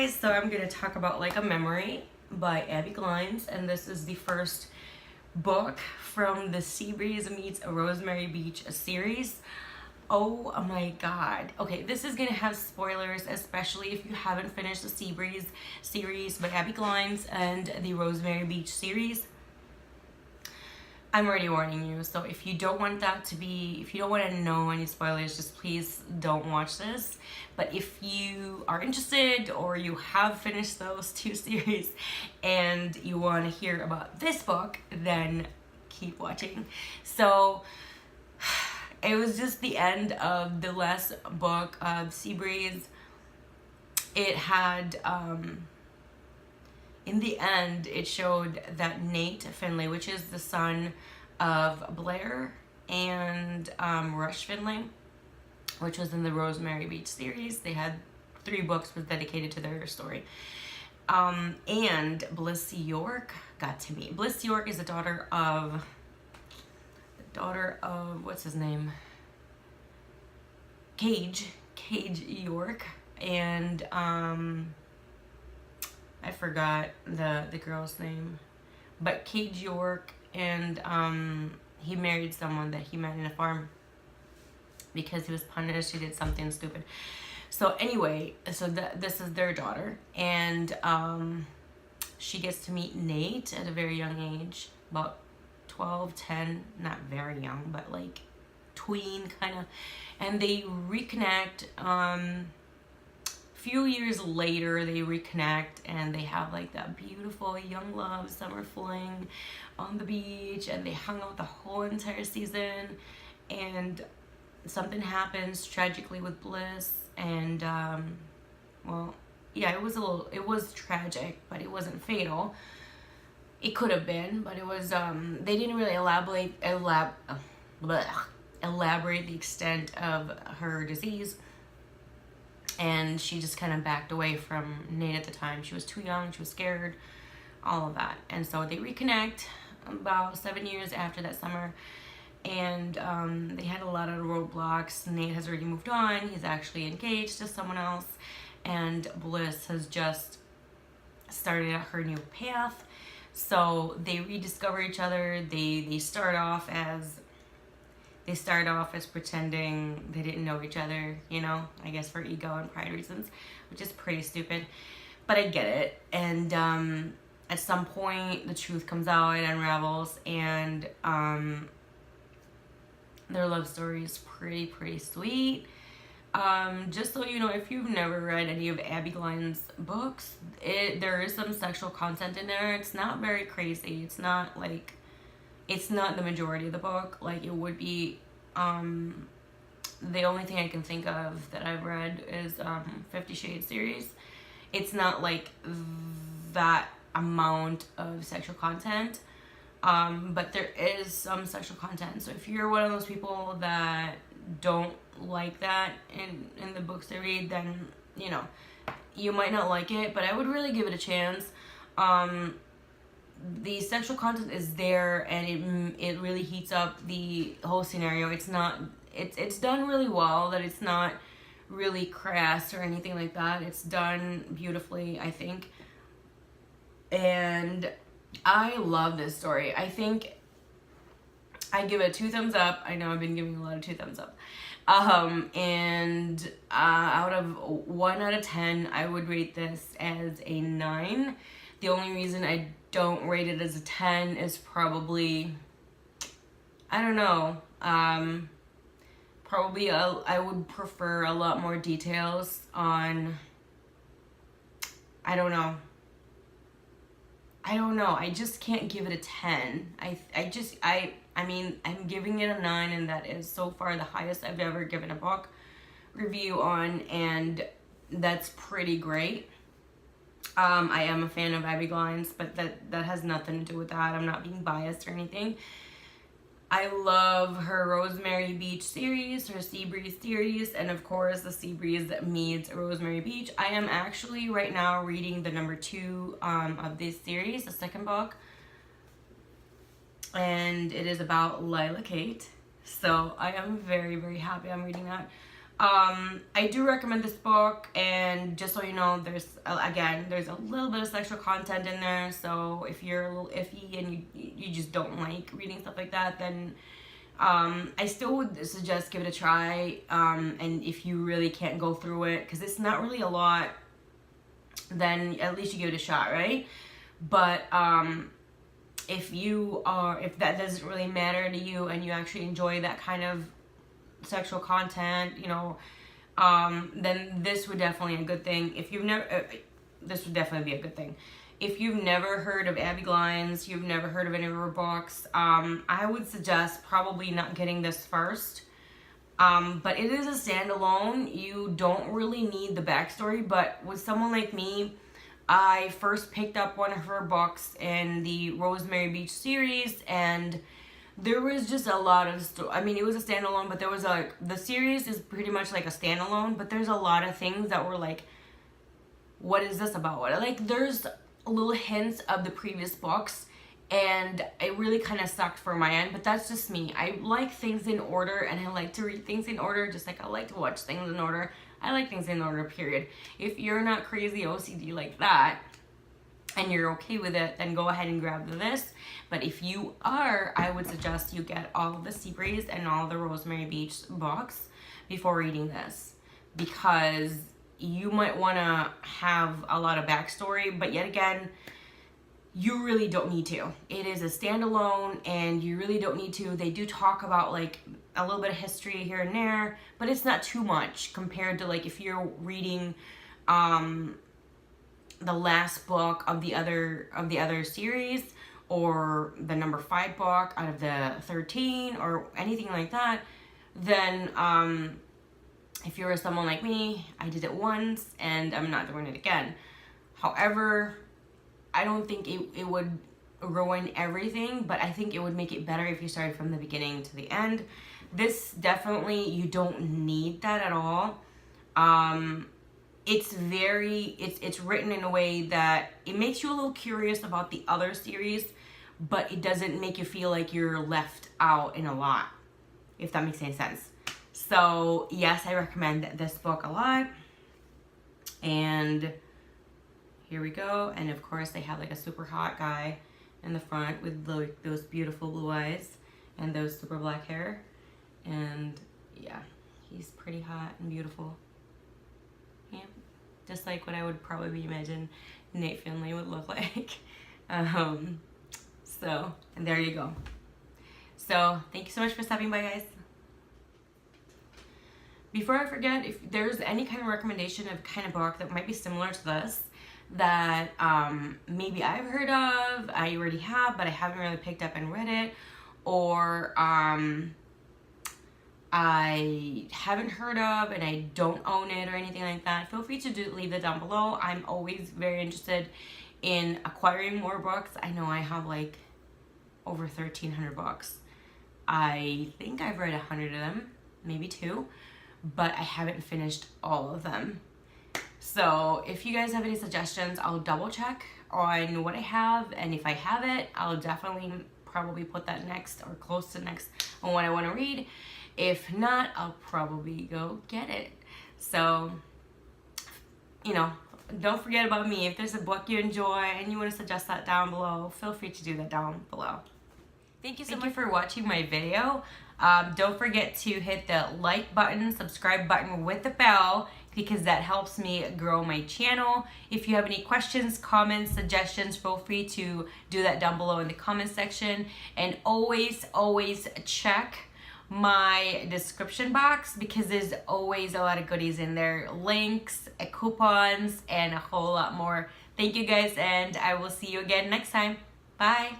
guys, so I'm gonna talk about Like a Memory by Abbi Glines, and this is the first book from the Seabreeze Meets Rosemary Beach series. Oh my god. Okay, this is gonna have spoilers, especially if you haven't finished the Seabreeze series by Abbi Glines and the Rosemary Beach series. I'm already warning you, so if you don't want if you don't want to know any spoilers, just please don't watch this. But if you are interested or you have finished those two series and you want to hear about this book, then keep watching. So it was just the end of the last book of Seabreeze. It had, in the end, it showed that Nate Finlay, which is the son of Blair and Rush Finlay, which was in the Rosemary Beach series. They had 3 books was dedicated to their story. And Bliss York got to meet. Bliss York is the daughter of what's his name? Cage York, and I forgot the girl's name, but Cage York, and he married someone that he met in a farm because he was punished. He did something stupid. So anyway, so this is their daughter, and she gets to meet Nate at a very young age, about 12, 10, not very young, but like tween kind of, and they reconnect. Few years later they reconnect, and they have like that beautiful young love summer fling on the beach, and they hung out the whole entire season, and something happens tragically with Bliss, and well, yeah, it was tragic, but it wasn't fatal. It could have been, but it was they didn't really elaborate the extent of her disease. And she just kind of backed away from Nate at the time. She was too young, she was scared, all of that. And so they reconnect about 7 years after that summer. And they had a lot of roadblocks. Nate has already moved on. He's actually engaged to someone else. And Bliss has just started her new path. So they rediscover each other. They start off as pretending they didn't know each other, you know, I guess for ego and pride reasons, which is pretty stupid, but I get it. And at some point the truth comes out, it unravels, and their love story is pretty sweet. Just so you know, if you've never read any of Abbi Glines' books, there is some sexual content in there. It's not very crazy. It's not the majority of the book like it would be. The only thing I can think of that I've read is 50 Shades series. It's not like that amount of sexual content, but there is some sexual content. So if you're one of those people that don't like that in the books they read, then you know you might not like it, but I would really give it a chance. The sexual content is there, and it really heats up the whole scenario. It's done really well, that it's not really crass or anything like that. It's done beautifully, I think. And I love this story. I think I give it 2 thumbs up. I know I've been giving a lot of 2 thumbs up. And out of 1 out of 10, I would rate this as a 9. The only reason I don't rate it as a 10 is probably, I don't know, probably I would prefer a lot more details on, I don't know, I just can't give it a 10. I mean, I'm giving it a 9, and that is so far the highest I've ever given a book review on, and that's pretty great. I am a fan of Abbi Glines, but that has nothing to do with that. I'm not being biased or anything. I love her Rosemary Beach series, her Seabreeze series, and of course the Seabreeze Meets Rosemary Beach. I am actually right now reading the number 2 of this series, the second book, and it is about Lila Kate. So I am very happy I'm reading that. I do recommend this book, and just so you know, there's a little bit of sexual content in there, so if you're a little iffy and you just don't like reading stuff like that, then I still would suggest give it a try, and if you really can't go through it, because it's not really a lot, then at least you give it a shot, right? But if that doesn't really matter to you and you actually enjoy that kind of sexual content, you know, then this would definitely be a good thing. If you've never, this would definitely be a good thing. If you've never heard of Abbi Glines, you've never heard of any of her books, I would suggest probably not getting this first. But it is a standalone. You don't really need the backstory, but with someone like me, I first picked up one of her books in the Rosemary Beach series, and there was just a lot of I mean, it was a standalone, but there was the series is pretty much like a standalone, but there's a lot of things that were like, what is this about? Like, there's little hints of the previous books, and it really kind of sucked for my end, but that's just me. I like things in order, and I like to read things in order, just like I like to watch things in order. I like things in order, period. If you're not crazy OCD like that, and you're okay with it, then go ahead and grab this. But if you are, I would suggest you get all of the Seabreeze and all the Rosemary Beach books before reading this, because you might want to have a lot of backstory, but yet again, you really don't need to. It is a standalone, and you really don't need to. They do talk about like a little bit of history here and there, but it's not too much compared to like if you're reading the last book of the other series, or the number 5 book out of the 13, or anything like that. Then if you're someone like me, I did it once and I'm not doing it again. However, I don't think it would ruin everything, but I think it would make it better if you started from the beginning to the end. This definitely, you don't need that at all. It's written in a way that it makes you a little curious about the other series, but it doesn't make you feel like you're left out in a lot, if that makes any sense. So yes, I recommend this book a lot. And here we go. And of course they have like a super hot guy in the front with those beautiful blue eyes and those super black hair. And yeah, he's pretty hot and beautiful. Yeah, just like what I would probably imagine Nate Finlay would look like. So, and there you go. So, thank you so much for stopping by, guys. Before I forget, if there's any kind of recommendation of kind of book that might be similar to this, that maybe I've heard of, I already have, but I haven't really picked up and read it, or I haven't heard of and I don't own it or anything like that, feel free to leave it down below. I'm always very interested in acquiring more books. I know I have like over 1,300 books. I think I've read 100 of them, maybe 2, but I haven't finished all of them. So if you guys have any suggestions, I'll double check on what I have, and if I have it, I'll definitely probably put that next or close to next on what I want to read. If not, I'll probably go get it. So, you know, don't forget about me. If there's a book you enjoy and you want to suggest that down below, feel free to do that down below. Thank you so much for watching my video. Don't forget to hit the like button, subscribe button with the bell, because that helps me grow my channel. If you have any questions, comments, suggestions, feel free to do that down below in the comment section. And always, always check my description box, because there's always a lot of goodies in there, links, coupons, and a whole lot more. Thank you guys, and I will see you again next time. Bye.